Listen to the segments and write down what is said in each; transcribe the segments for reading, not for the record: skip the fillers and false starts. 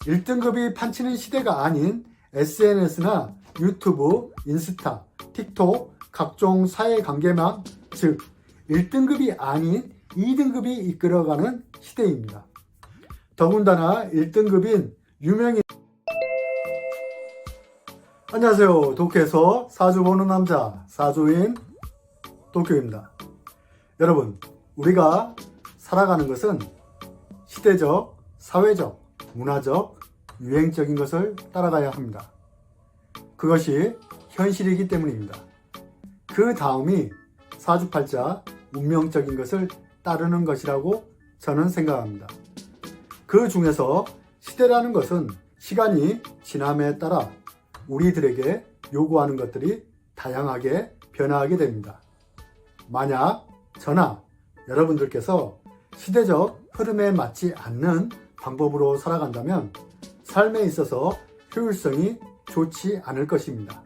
1등급이 판치는 시대가 아닌 SNS나 유튜브, 인스타, 틱톡, 각종 사회관계망, 즉 1등급이 아닌 2등급이 이끌어가는 시대입니다. 더군다나 1등급인 유명인 안녕하세요. 도쿄에서 사주 보는 남자 사주인 도쿄입니다. 여러분, 우리가 살아가는 것은 시대적, 사회적, 문화적, 유행적인 것을 따라가야 합니다. 그것이 현실이기 때문입니다. 그 다음이 사주팔자, 운명적인 것을 따르는 것이라고 저는 생각합니다. 그 중에서 시대라는 것은 시간이 지남에 따라 우리들에게 요구하는 것들이 다양하게 변화하게 됩니다. 만약 저나 여러분들께서 시대적 흐름에 맞지 않는 방법으로 살아간다면 삶에 있어서 효율성이 좋지 않을 것입니다.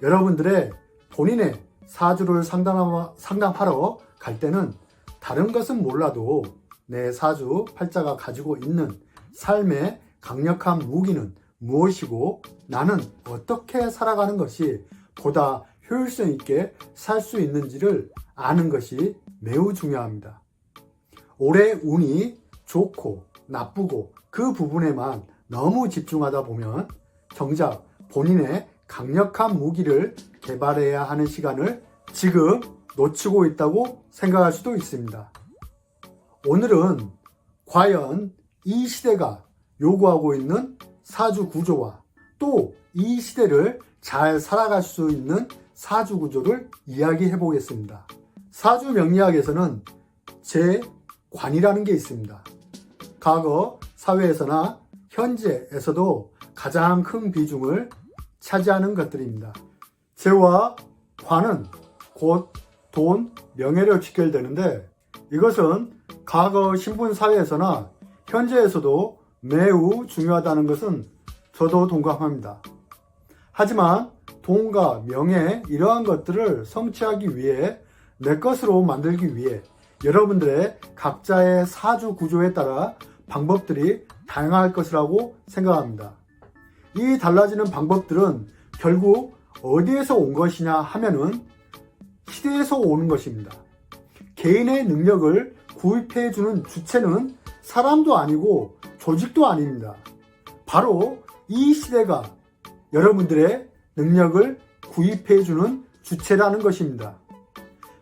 여러분들의 본인의 사주를 상담하러 갈 때는 다른 것은 몰라도 내 사주 팔자가 가지고 있는 삶의 강력한 무기는 무엇이고 나는 어떻게 살아가는 것이 보다 효율성 있게 살 수 있는지를 아는 것이 매우 중요합니다. 올해 운이 좋고 나쁘고 그 부분에만 너무 집중하다 보면 정작 본인의 강력한 무기를 개발해야 하는 시간을 지금 놓치고 있다고 생각할 수도 있습니다. 오늘은 과연 이 시대가 요구하고 있는 사주 구조와 또 이 시대를 잘 살아갈 수 있는 사주 구조를 이야기해 보겠습니다. 사주 명리학에서는 재관이라는 게 있습니다. 과거 사회에서나 현재에서도 가장 큰 비중을 차지하는 것들입니다. 재와 관은 곧 돈, 명예로 직결되는데 이것은 과거 신분 사회에서나 현재에서도 매우 중요하다는 것은 저도 동감합니다. 하지만 돈과 명예 이러한 것들을 성취하기 위해 내 것으로 만들기 위해 여러분들의 각자의 사주 구조에 따라 방법들이 다양할 것이라고 생각합니다. 이 달라지는 방법들은 결국 어디에서 온 것이냐 하면은 시대에서 오는 것입니다. 개인의 능력을 구입해주는 주체는 사람도 아니고 조직도 아닙니다. 바로 이 시대가 여러분들의 능력을 구입해주는 주체라는 것입니다.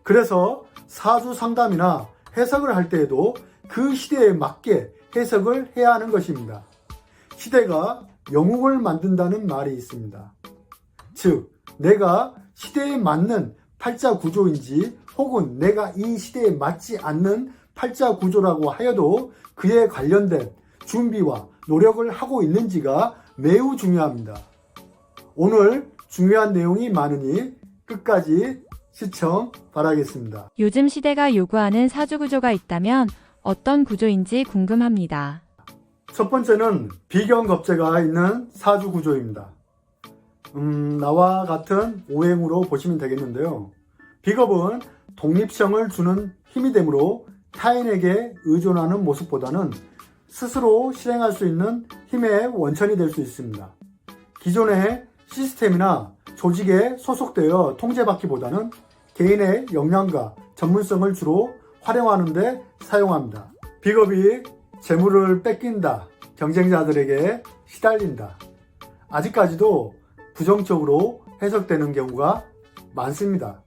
그래서 사주 상담이나 해석을 할 때에도 그 시대에 맞게 해석을 해야 하는 것입니다. 시대가 영웅을 만든다는 말이 있습니다. 즉, 내가 시대에 맞는 팔자 구조인지 혹은 내가 이 시대에 맞지 않는 팔자 구조라고 하여도 그에 관련된 준비와 노력을 하고 있는지가 매우 중요합니다. 오늘 중요한 내용이 많으니 끝까지 시청 바라겠습니다. 요즘 시대가 요구하는 사주 구조가 있다면 어떤 구조인지 궁금합니다. 첫 번째는 비견겁제가 있는 사주 구조입니다. 나와 같은 오행으로 보시면 되겠는데요. 비겁은 독립성을 주는 힘이 되므로 타인에게 의존하는 모습보다는 스스로 실행할 수 있는 힘의 원천이 될 수 있습니다. 기존의 시스템이나 조직에 소속되어 통제받기보다는 개인의 역량과 전문성을 주로 활용하는 데 사용합니다. 비겁이 재물을 뺏긴다, 경쟁자들에게 시달린다. 아직까지도 부정적으로 해석되는 경우가 많습니다.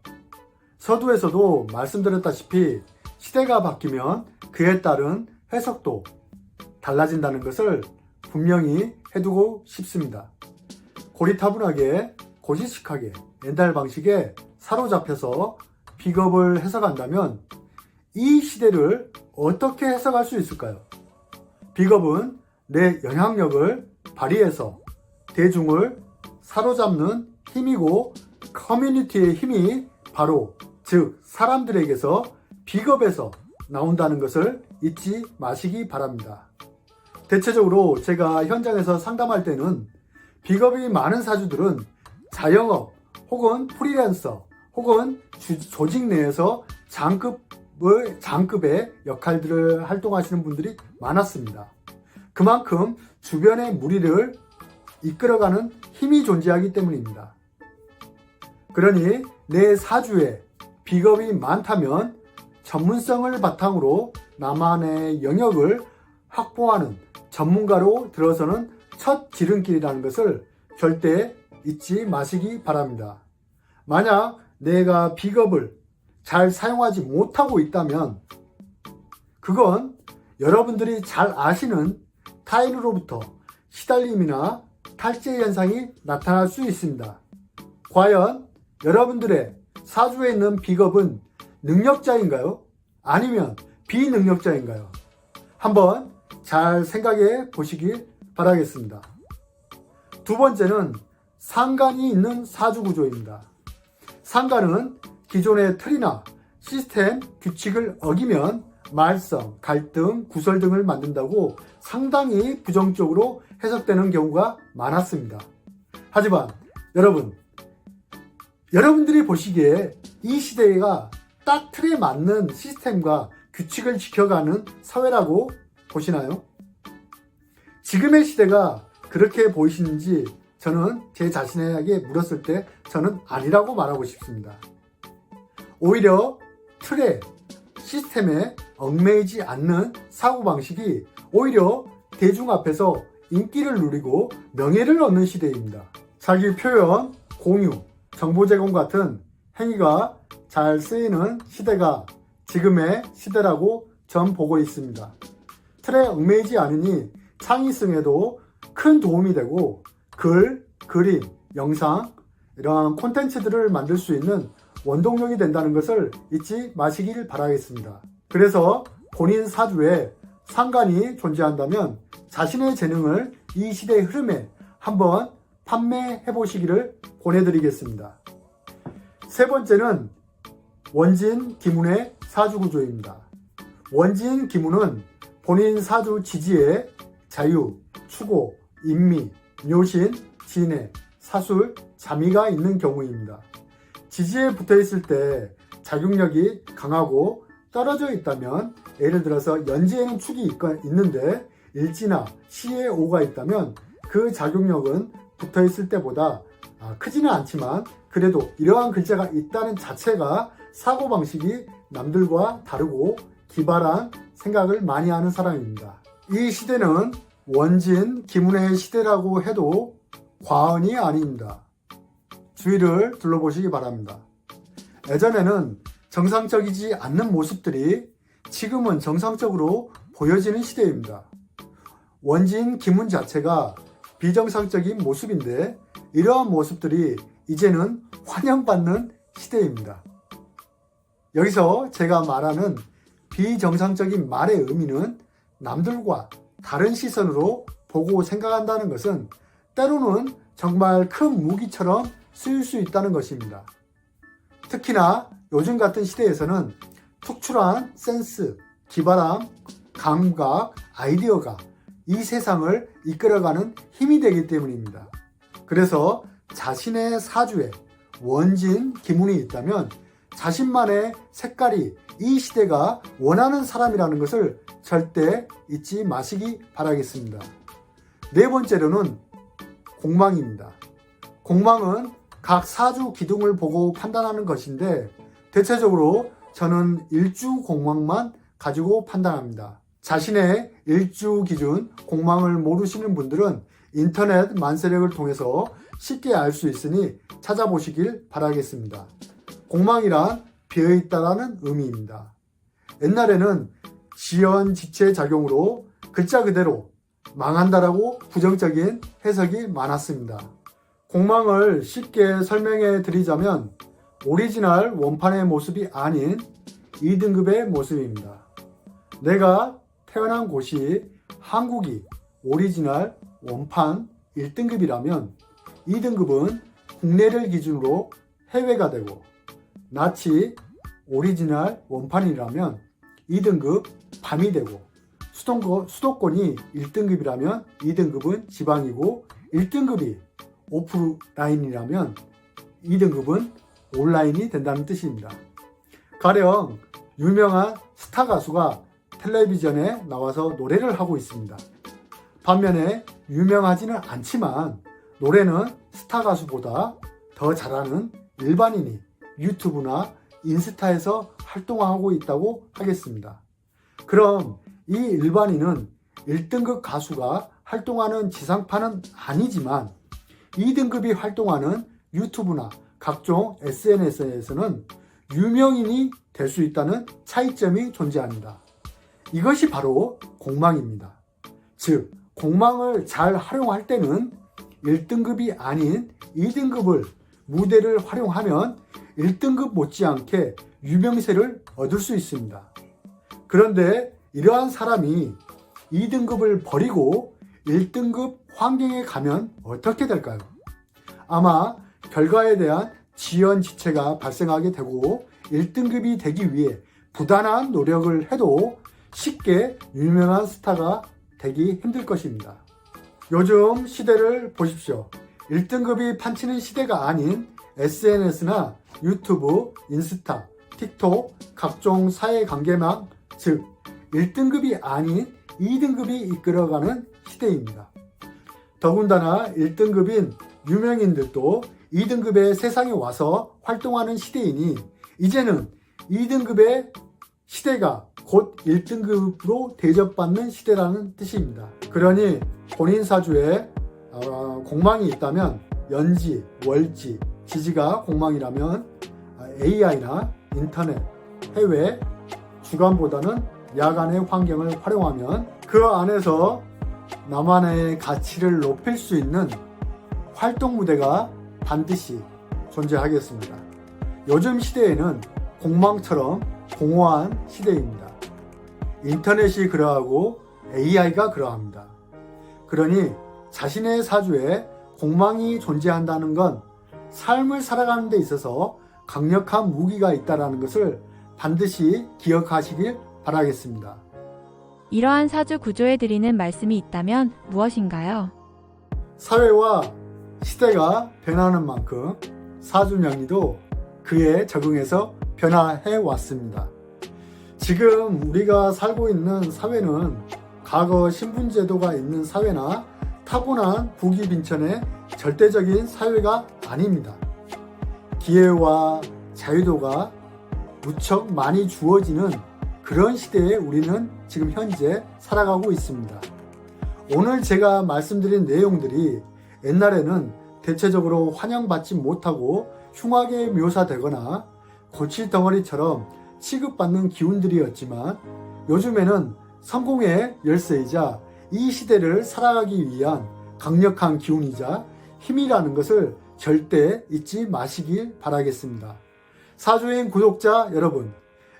서두에서도 말씀드렸다시피 시대가 바뀌면 그에 따른 해석도 달라진다는 것을 분명히 해두고 싶습니다. 고리타분하게 고지식하게 옛날 방식에 사로잡혀서 비겁을 해석한다면 이 시대를 어떻게 해석할 수 있을까요? 비겁은 내 영향력을 발휘해서 대중을 사로잡는 힘이고 커뮤니티의 힘이 바로 즉 사람들에게서 비겁에서 나온다는 것을 잊지 마시기 바랍니다. 대체적으로 제가 현장에서 상담할 때는 비겁이 많은 사주들은 자영업 혹은 프리랜서 혹은 조직 내에서 장급의 역할들을 활동하시는 분들이 많았습니다. 그만큼 주변의 무리를 이끌어가는 힘이 존재하기 때문입니다. 그러니 내 사주에 비겁이 많다면 전문성을 바탕으로 나만의 영역을 확보하는 전문가로 들어서는 첫 지름길이라는 것을 절대 잊지 마시기 바랍니다. 만약 내가 비겁을 잘 사용하지 못하고 있다면 그건 여러분들이 잘 아시는 타인으로부터 시달림이나 탈제 현상이 나타날 수 있습니다. 과연 여러분들의 사주에 있는 비겁은 능력자인가요? 아니면 비능력자인가요? 한번 잘 생각해 보시길 바라겠습니다. 두 번째는 상간이 있는 사주 구조입니다. 상간은 기존의 틀이나 시스템 규칙을 어기면 말썽, 갈등, 구설 등을 만든다고 상당히 부정적으로 해석되는 경우가 많았습니다. 하지만 여러분들이 보시기에 이 시대가 딱 틀에 맞는 시스템과 규칙을 지켜가는 사회라고 보시나요? 지금의 시대가 그렇게 보이시는지 저는 제 자신에게 물었을 때 저는 아니라고 말하고 싶습니다. 오히려 틀에 시스템에 얽매이지 않는 사고방식이 오히려 대중 앞에서 인기를 누리고 명예를 얻는 시대입니다. 자기 표현, 공유, 정보 제공 같은 행위가 잘 쓰이는 시대가 지금의 시대라고 전 보고 있습니다. 틀에 얽매이지 않으니 창의성에도 큰 도움이 되고 글, 그림, 영상 이러한 콘텐츠들을 만들 수 있는 원동력이 된다는 것을 잊지 마시길 바라겠습니다. 그래서 본인 사주에 상간이 존재한다면 자신의 재능을 이 시대의 흐름에 한번 판매해 보시기를 권해드리겠습니다. 세 번째는 원진 기문의 사주 구조입니다. 원진 기문은 본인 사주 지지에 자유, 추고, 인미, 묘신, 진해, 사술, 자미가 있는 경우입니다. 지지에 붙어 있을 때 작용력이 강하고 떨어져 있다면, 예를 들어서 연지에는 축이 있는데 일지나 시에 오가 있다면 그 작용력은 붙어 있을 때보다 크지는 않지만 그래도 이러한 글자가 있다는 자체가 사고방식이 남들과 다르고 기발한 생각을 많이 하는 사람입니다. 이 시대는 원진 기문의 시대라고 해도 과언이 아닙니다. 주위를 둘러보시기 바랍니다. 예전에는 정상적이지 않는 모습들이 지금은 정상적으로 보여지는 시대입니다. 원진 기문 자체가 비정상적인 모습인데 이러한 모습들이 이제는 환영받는 시대입니다. 여기서 제가 말하는 비정상적인 말의 의미는 남들과 다른 시선으로 보고 생각한다는 것은 때로는 정말 큰 무기처럼 쓰일 수 있다는 것입니다. 특히나 요즘 같은 시대에서는 특출한 센스, 기발함, 감각, 아이디어가 이 세상을 이끌어가는 힘이 되기 때문입니다. 그래서 자신의 사주에 원진 기문이 있다면 자신만의 색깔이 이 시대가 원하는 사람이라는 것을 절대 잊지 마시기 바라겠습니다. 네 번째로는 공망입니다. 공망은 각 사주 기둥을 보고 판단하는 것인데 대체적으로 저는 일주 공망만 가지고 판단합니다. 자신의 일주 기준 공망을 모르시는 분들은 인터넷 만세력을 통해서 쉽게 알 수 있으니 찾아보시길 바라겠습니다. 공망이란 비어있다라는 의미입니다. 옛날에는 지연지체 작용으로 글자 그대로 망한다라고 부정적인 해석이 많았습니다. 공망을 쉽게 설명해 드리자면 오리지널 원판의 모습이 아닌 2등급의 모습입니다. 내가 태어난 곳이 한국이 오리지널 원판 1등급이라면 2등급은 국내를 기준으로 해외가 되고 낯이 오리지널 원판이라면 2등급 밤이 되고 수도권이 1등급이라면 2등급은 지방이고 1등급이 오프라인이라면 2등급은 온라인이 된다는 뜻입니다. 가령 유명한 스타 가수가 텔레비전에 나와서 노래를 하고 있습니다. 반면에 유명하지는 않지만 노래는 스타 가수보다 더 잘하는 일반인이 유튜브나 인스타에서 활동하고 있다고 하겠습니다. 그럼 이 일반인은 1등급 가수가 활동하는 지상파는 아니지만 2등급이 활동하는 유튜브나 각종 SNS에서는 유명인이 될 수 있다는 차이점이 존재합니다. 이것이 바로 공망입니다. 즉, 공망을 잘 활용할 때는 1등급이 아닌 2등급을 무대를 활용하면 1등급 못지않게 유명세를 얻을 수 있습니다. 그런데 이러한 사람이 2등급을 버리고 1등급 환경에 가면 어떻게 될까요? 아마 결과에 대한 지연지체가 발생하게 되고 1등급이 되기 위해 부단한 노력을 해도 쉽게 유명한 스타가 되기 힘들 것입니다. 요즘 시대를 보십시오. 1등급이 판치는 시대가 아닌 SNS나 유튜브, 인스타, 틱톡, 각종 사회관계망, 즉 1등급이 아닌 2등급이 이끌어가는 시대입니다. 더군다나 1등급인 유명인들도 2등급의 세상에 와서 활동하는 시대이니 이제는 2등급의 시대가 곧 1등급으로 대접받는 시대라는 뜻입니다. 그러니 본인 사주에 공망이 있다면 연지, 월지, 지지가 공망이라면 AI나 인터넷, 해외, 주간보다는 야간의 환경을 활용하면 그 안에서 나만의 가치를 높일 수 있는 활동 무대가 반드시 존재하겠습니다. 요즘 시대에는 공망처럼 공허한 시대입니다. 인터넷이 그러하고 AI가 그러합니다. 그러니 자신의 사주에 공망이 존재한다는 건 삶을 살아가는 데 있어서 강력한 무기가 있다는 것을 반드시 기억하시길 바라겠습니다. 이러한 사주 구조에 드리는 말씀이 있다면 무엇인가요? 사회와 시대가 변하는 만큼 사주 명리도 그에 적응해서 변화해 왔습니다. 지금 우리가 살고 있는 사회는 과거 신분제도가 있는 사회나 타고난 부귀빈천의 절대적인 사회가 아닙니다. 기회와 자유도가 무척 많이 주어지는 그런 시대에 우리는 지금 현재 살아가고 있습니다. 오늘 제가 말씀드린 내용들이 옛날에는 대체적으로 환영받지 못하고 흉하게 묘사되거나 고치덩어리처럼 취급받는 기운들이었지만 요즘에는 성공의 열쇠이자 이 시대를 살아가기 위한 강력한 기운이자 힘이라는 것을 절대 잊지 마시길 바라겠습니다. 사주인 구독자 여러분,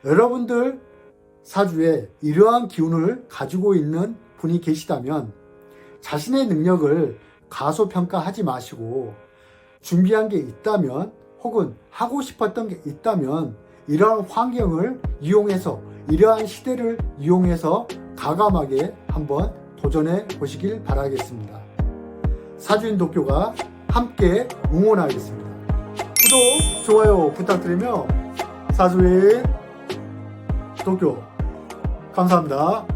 여러분들 사주에 이러한 기운을 가지고 있는 분이 계시다면 자신의 능력을 가소평가하지 마시고 준비한 게 있다면 혹은 하고 싶었던 게 있다면 이러한 환경을 이용해서 이러한 시대를 이용해서 과감하게 한번 도전해 보시길 바라겠습니다. 사주인 도쿄가 함께 응원하겠습니다. 구독, 좋아요 부탁드리며 사주인 도쿄 감사합니다.